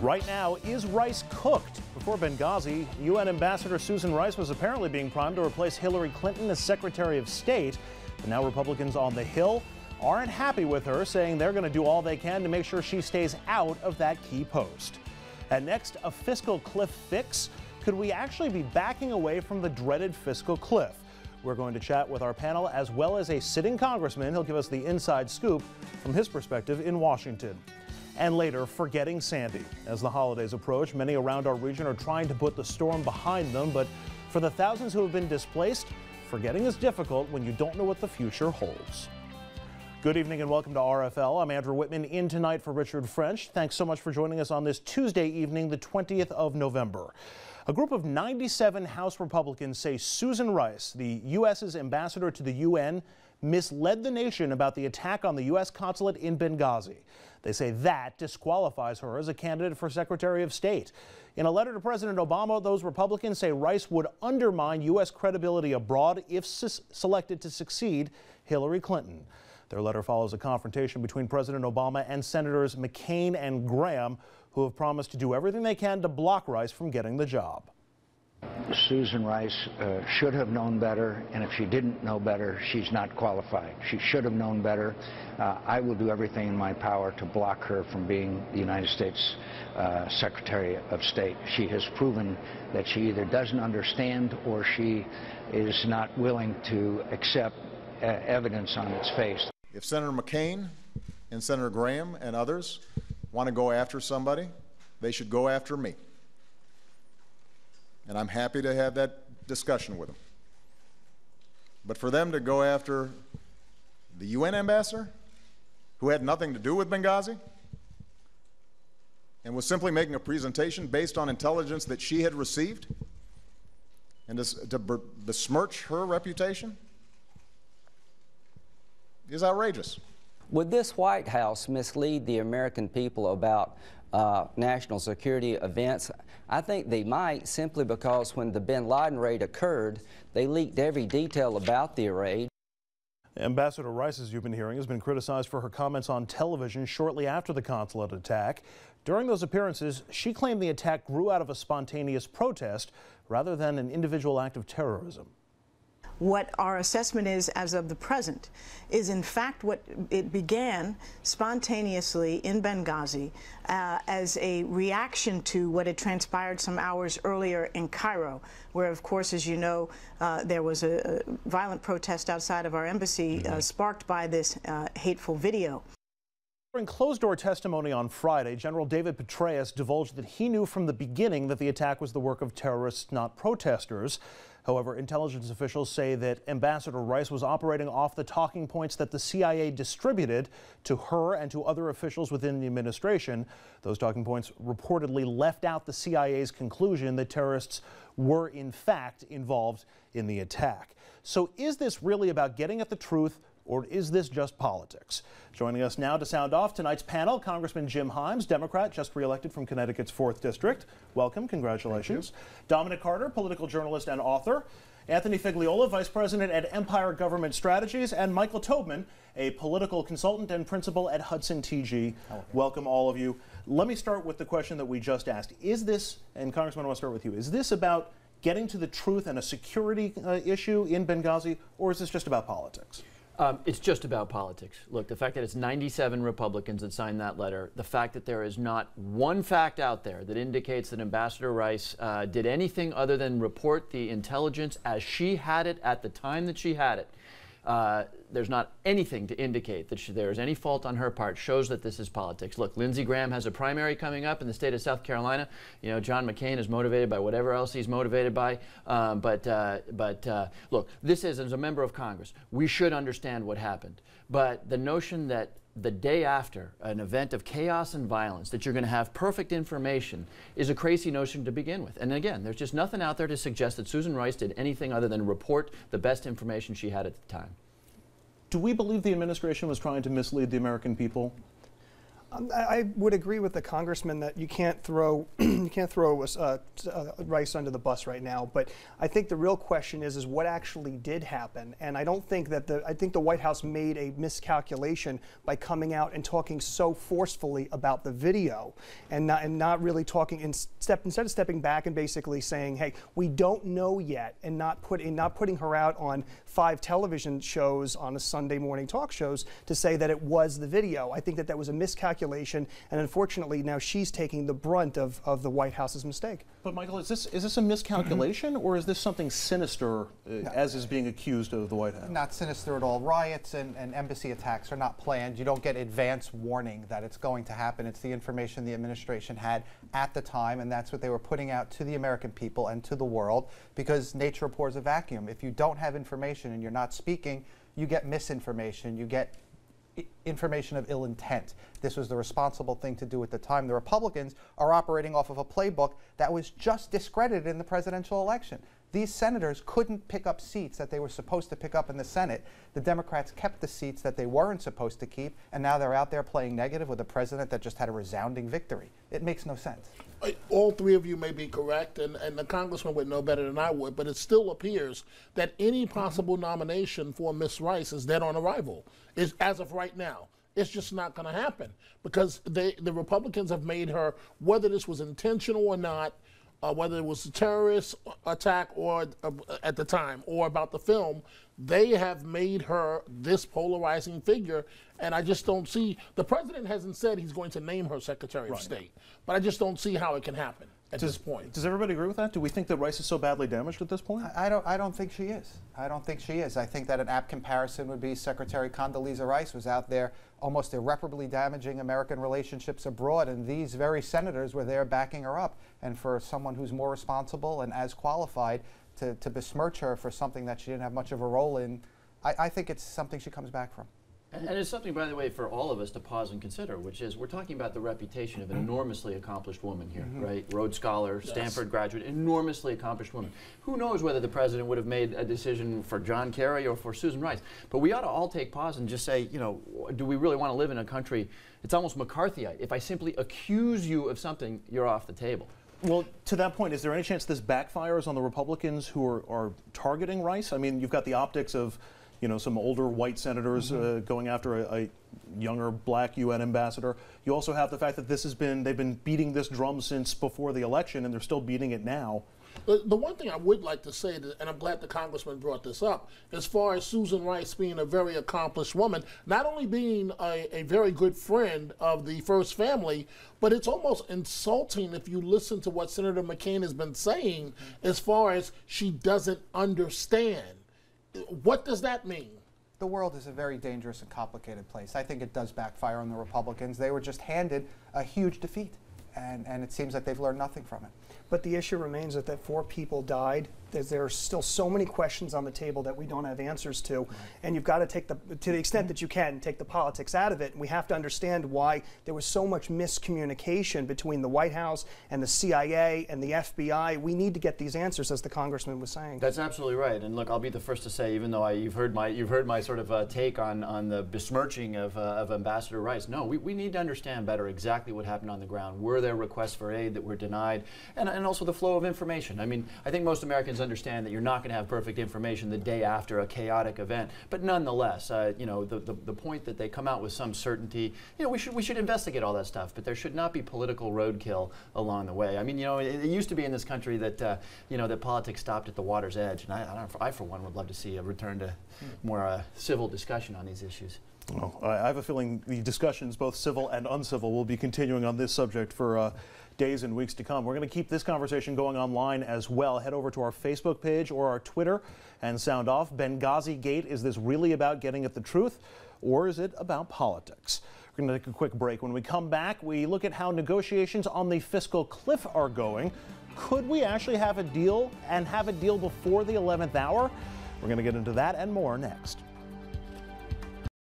Right now, is Rice cooked? Before Benghazi, UN Ambassador Susan Rice was apparently being primed to replace Hillary Clinton as Secretary of State. But now Republicans on the Hill aren't happy with her, saying they're going to do all they can to make sure she stays out of that key post. And next, a fiscal cliff fix? Could we actually be backing away from the dreaded fiscal cliff? We're going to chat with our panel as well as a sitting congressman. He'll give us the inside scoop from his perspective in Washington. And later, forgetting Sandy. As the holidays approach, many around our region are trying to put the storm behind them, but for the thousands who have been displaced, forgetting is difficult when you don't know what the future holds. Good evening and welcome to RFL. I'm Andrew Whitman, in tonight for Richard French. Thanks so much for joining us on this Tuesday evening, the 20th of November. A group of 97 House Republicans say Susan Rice, the U.S.'s ambassador to the UN, misled the nation about the attack on the U.S. consulate in Benghazi. They say that disqualifies her as a candidate for Secretary of State. In a letter to President Obama, those Republicans say Rice would undermine U.S. credibility abroad if selected to succeed Hillary Clinton. Their letter follows a confrontation between President Obama and Senators McCain and Graham, who have promised to do everything they can to block Rice from getting the job. Susan Rice should have known better, and if she didn't know better, she's not qualified. She should have known better. I will do everything in my power to block her from being the United States Secretary of State. She has proven that she either doesn't understand or she is not willing to accept evidence on its face. If Senator McCain and Senator Graham and others want to go after somebody, they should go after me. And I'm happy to have that discussion with them. But for them to go after the UN ambassador, who had nothing to do with Benghazi, and was simply making a presentation based on intelligence that she had received, and to besmirch her reputation, is outrageous. Would this White House mislead the American people about national security events? I think they might, simply because when the bin Laden raid occurred, they leaked every detail about the raid. Ambassador Rice, as you've been hearing, has been criticized for her comments on television shortly after the consulate attack. During those appearances, she claimed the attack grew out of a spontaneous protest rather than an individual act of terrorism. What our assessment is as of the present is in fact what it began spontaneously in Benghazi as a reaction to what had transpired some hours earlier in Cairo, where of course, as you know, there was a violent protest outside of our embassy sparked by this hateful video. In closed-door testimony on Friday, General David Petraeus divulged that he knew from the beginning that the attack was the work of terrorists, not protesters. However, intelligence officials say that Ambassador Rice was operating off the talking points that the CIA distributed to her and to other officials within the administration. Those talking points reportedly left out the CIA's conclusion that terrorists were in fact involved in the attack. So is this really about getting at the truth, or is this just politics? Joining us now to sound off tonight's panel, Congressman Jim Himes, Democrat, just re-elected from Connecticut's 4th District. Welcome, congratulations. Dominic Carter, political journalist and author. Anthony Figliola, Vice President at Empire Government Strategies, and Michael Tobman, a political consultant and principal at Hudson TG. Welcome, all of you. Let me start with the question that we just asked. Is this, and Congressman, I want to start with you, is this about getting to the truth and a security issue in Benghazi, or is this just about politics? It's just about politics. Look, the fact that it's 97 Republicans that signed that letter, the fact that there is not one fact out there that indicates that Ambassador Rice did anything other than report the intelligence as she had it at the time that she had it. There's not anything to indicate that there is any fault on her part. Shows that this is politics. Look, Lindsey Graham has a primary coming up in the state of South Carolina. You know, John McCain is motivated by whatever else he's motivated by. Look, this is, as a member of Congress, we should understand what happened. But the notion that the day after an event of chaos and violence that you're going to have perfect information is a crazy notion to begin with. And again, there's just nothing out there to suggest that Susan Rice did anything other than report the best information she had at the time. Do we believe the administration was trying to mislead the American people? I would agree with the congressman that you can't throw Rice under the bus right now. But I think the real question is what actually did happen. And I don't think that I think the White House made a miscalculation by coming out and talking so forcefully about the video and not really talking instead of stepping back and basically saying, hey, we don't know yet, and not putting her out on 5 television shows on a Sunday morning talk shows to say that it was the video. I think that was a miscalculation, and unfortunately now she's taking the brunt of the White House's mistake. But Michael, is this a miscalculation, or is this something sinister, as is being accused of the White House? Not sinister at all. Riots and embassy attacks are not planned. You don't get advance warning that it's going to happen. It's the information the administration had at the time, and that's what they were putting out to the American people and to the world, because nature abhors a vacuum. If you don't have information and you're not speaking, you get misinformation, you get information of ill intent. This was the responsible thing to do at the time. The Republicans are operating off of a playbook that was just discredited in the presidential election. These senators couldn't pick up seats that they were supposed to pick up in the Senate. The Democrats kept the seats that they weren't supposed to keep, and now they're out there playing negative with a president that just had a resounding victory. It makes no sense. All three of you may be correct, and the congressman would know better than I would, but it still appears that any possible nomination for Miss Rice is dead on arrival, as of right now. It's just not going to happen, because the Republicans have made her, whether this was intentional or not, whether it was a terrorist attack or at the time, or about the film, they have made her this polarizing figure. And I just don't see, the president hasn't said he's going to name her Secretary of State, but I just don't see how it can happen at this point. Does everybody agree with that? Do we think that Rice is so badly damaged at this point? I don't think she is. I don't think she is. I think that an apt comparison would be Secretary Condoleezza Rice was out there almost irreparably damaging American relationships abroad, and these very senators were there backing her up. And for someone who's more responsible and as qualified to besmirch her for something that she didn't have much of a role in, I think it's something she comes back from. And it's something, by the way, for all of us to pause and consider, which is we're talking about the reputation of an enormously accomplished woman here, right? Rhodes Scholar, Stanford graduate, enormously accomplished woman. Who knows whether the president would have made a decision for John Kerry or for Susan Rice? But we ought to all take pause and just say, you know, do we really want to live in a country? It's almost McCarthyite. If I simply accuse you of something, you're off the table. Well, to that point, is there any chance this backfires on the Republicans who are targeting Rice? I mean, you've got the optics of, you know, some older white senators going after a younger black UN ambassador. You also have the fact that they've been beating this drum since before the election, and they're still beating it now. The one thing I would like to say, and I'm glad the congressman brought this up, as far as Susan Rice being a very accomplished woman, not only being a very good friend of the First Family, but it's almost insulting if you listen to what Senator McCain has been saying as far as she doesn't understand. What does that mean? The world is a very dangerous and complicated place. I think it does backfire on the Republicans. They were just handed a huge defeat, and it seems like they've learned nothing from it. But the issue remains that 4 people died. There are still so many questions on the table that we don't have answers to, and you've got to take to the extent that you can, take the politics out of it. And we have to understand why there was so much miscommunication between the White House and the CIA and the FBI. We need to get these answers, as the congressman was saying. That's absolutely right. And look, I'll be the first to say, even though you've heard my sort of take on the besmirching of Ambassador Rice. No, we need to understand better exactly what happened on the ground. Were there requests for aid that were denied, and also the flow of information? I mean, I think most Americans understand that you're not going to have perfect information the day after a chaotic event, but nonetheless, you know, the point that they come out with some certainty, you know, we should investigate all that stuff, but there should not be political roadkill along the way. I mean, you know, it used to be in this country that you know, that politics stopped at the water's edge, and I for one would love to see a return to more civil discussion on these issues. Well, I have a feeling the discussions, both civil and uncivil, will be continuing on this subject for days and weeks to come. We're going to keep this conversation going online as well. Head over to our Facebook page or our Twitter and sound off. Benghazi Gate, is this really about getting at the truth, or is it about politics? We're going to take a quick break. When we come back, we look at how negotiations on the fiscal cliff are going. Could we actually have a deal, and have a deal before the 11th hour? We're going to get into that and more next.